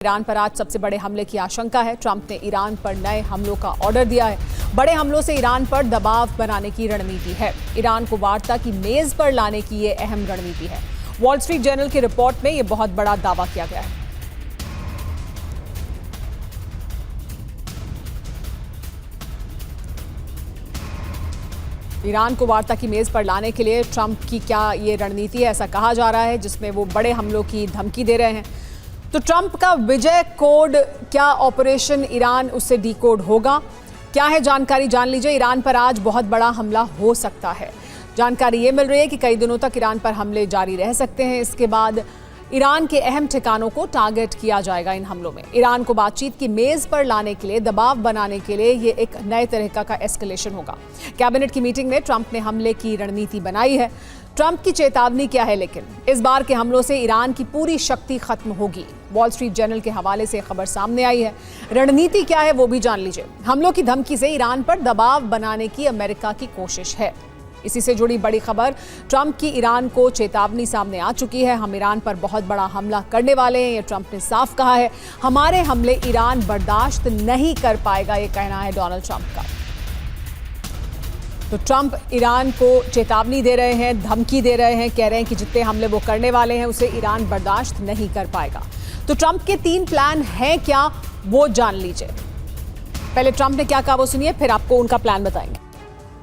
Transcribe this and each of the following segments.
Iran पर आज सबसे बड़े हमले की आशंका है। ट्रंप ने ईरान पर नए हमलों का ऑर्डर दिया है। बड़े हमलों से ईरान पर दबाव बनाने की रणनीति है। ईरान को वार्ता की मेज पर लाने की ये अहम रणनीति है। वॉल स्ट्रीट जर्नल की रिपोर्ट में ये बहुत बड़ा दावा किया गया है। ईरान को वार्ता की मेज पर लाने के लिए ट्रंप की क्या ये रणनीति है, ऐसा कहा जा रहा है, जिसमें वो बड़े हमलों की धमकी दे रहे हैं। तो ट्रंप का विजय कोड क्या ऑपरेशन ईरान उससे डीकोड होगा? क्या है जानकारी, जान लीजिए। ईरान पर आज बहुत बड़ा हमला हो सकता है। जानकारी ये मिल रही है कि कई दिनों तक ईरान पर हमले जारी रह सकते हैं। इसके बाद ईरान के अहम ठिकानों को टारगेट किया जाएगा। इन हमलों में ईरान को बातचीत की मेज पर लाने के लिए, दबाव बनाने के लिए ये एक नए तरह का एस्केलेशन होगा। कैबिनेट की मीटिंग में ट्रंप ने हमले की रणनीति बनाई है। ट्रंप की चेतावनी क्या है, लेकिन इस बार के हमलों से ईरान की पूरी शक्ति खत्म होगी। वॉल स्ट्रीट जर्नल के हवाले से खबर सामने आई है। रणनीति क्या है वो भी जान लीजिए। हमलों की धमकी से ईरान पर दबाव बनाने की अमेरिका की कोशिश है। इसी से जुड़ी बड़ी खबर, ट्रंप की ईरान को चेतावनी सामने आ चुकी है। हम ईरान पर बहुत बड़ा हमला करने वाले हैं, ये ट्रंप ने साफ कहा है। हमारे हमले ईरान बर्दाश्त नहीं कर पाएगा, ये कहना है डोनाल्ड ट्रंप का। तो ट्रंप ईरान को चेतावनी दे रहे हैं, धमकी दे रहे हैं, कह रहे हैं कि जितने हमले वो करने वाले हैं उसे ईरान बर्दाश्त नहीं कर पाएगा। तो ट्रंप के 3 प्लान हैं क्या, वो जान लीजिए। पहले ट्रंप ने क्या कहा वो सुनिए, फिर आपको उनका प्लान बताएंगे।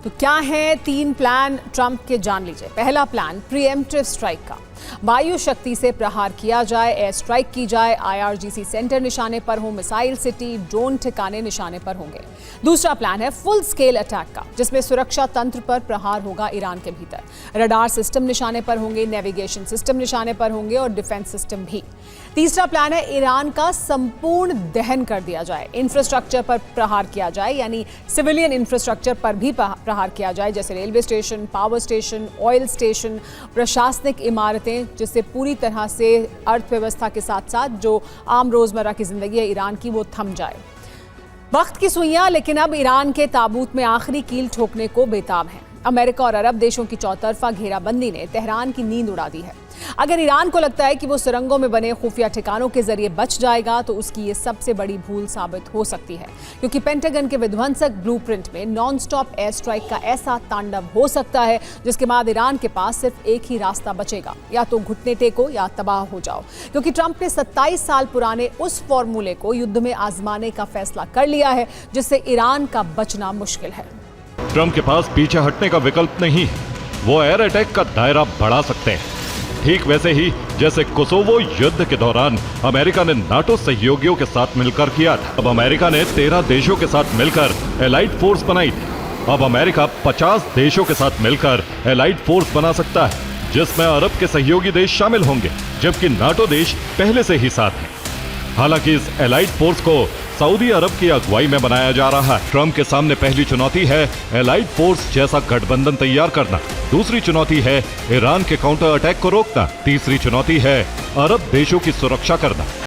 तो क्या है 3 प्लान ट्रंप के, जान लीजिए। पहला प्लान प्रीएम्प्टिव स्ट्राइक का। वायु शक्ति से प्रहार किया जाए, एयर स्ट्राइक की जाए, आईआरजीसी सेंटर निशाने पर हो, मिसाइल सिटी, ड्रोन ठिकाने निशाने पर होंगे। दूसरा प्लान है फुल स्केल अटैक का, जिसमें सुरक्षा तंत्र पर प्रहार होगा ईरान के भीतर। रडार सिस्टम निशाने पर होंगे, नेविगेशन सिस्टम निशाने पर होंगे और डिफेंस सिस्टम भी। तीसरा प्लान है ईरान का संपूर्ण दहन कर दिया जाए, इंफ्रास्ट्रक्चर पर प्रहार किया जाए, यानी सिविलियन इंफ्रास्ट्रक्चर पर भी प्रहार किया जाए, जैसे railway station, power station, oil station, प्रशासनिक इमारतें, जिससे पूरी तरह से अर्थव्यवस्था के साथ साथ जो आम रोजमर्रा की जिंदगी है ईरान की, वो थम जाए। वक्त की सुइयां लेकिन अब ईरान के ताबूत में आखिरी कील ठोकने को बेताब हैं। अमेरिका और अरब देशों की चौतरफा घेराबंदी ने तेहरान की नींद उड़ा दी है। अगर ईरान को लगता है कि वो सुरंगों में बने खुफिया ठिकानों के जरिए बच जाएगा, तो उसकी ये सबसे बड़ी भूल साबित हो सकती है, क्योंकि पेंटागन के विध्वंसक ब्लूप्रिंट में नॉन स्टॉप एयर स्ट्राइक का ऐसा तांडव हो सकता है जिसके बाद ईरान के पास सिर्फ एक ही रास्ता बचेगा, या तो घुटने टेको या तबाह हो जाओ। क्योंकि ट्रंप ने 27 साल पुराने उस फॉर्मूले को युद्ध में आजमाने का फैसला कर लिया है, जिससे ईरान का बचना मुश्किल है। ट्रंप के पास पीछे हटने का विकल्प नहीं है। वो एयर अटैक का दायरा बढ़ा सकते हैं, ठीक वैसे ही जैसे कोसोवो युद्ध के दौरान अमेरिका ने नाटो सहयोगियों के साथ मिलकर किया था। अब अमेरिका ने 13 देशों के साथ मिलकर एलाइड फोर्स बनाई थी। अब अमेरिका 50 देशों के साथ मिलकर एलाइड फोर्स बना सकता है, जिसमें अरब के सहयोगी देश शामिल होंगे, जबकि नाटो देश पहले से ही साथ हैं। हालांकि इस एलाइड फोर्स को सऊदी अरब की अगुवाई में बनाया जा रहा है। ट्रंप के सामने पहली चुनौती है एलाइड फोर्स जैसा गठबंधन तैयार करना। दूसरी चुनौती है ईरान के काउंटर अटैक को रोकना। तीसरी चुनौती है अरब देशों की सुरक्षा करना।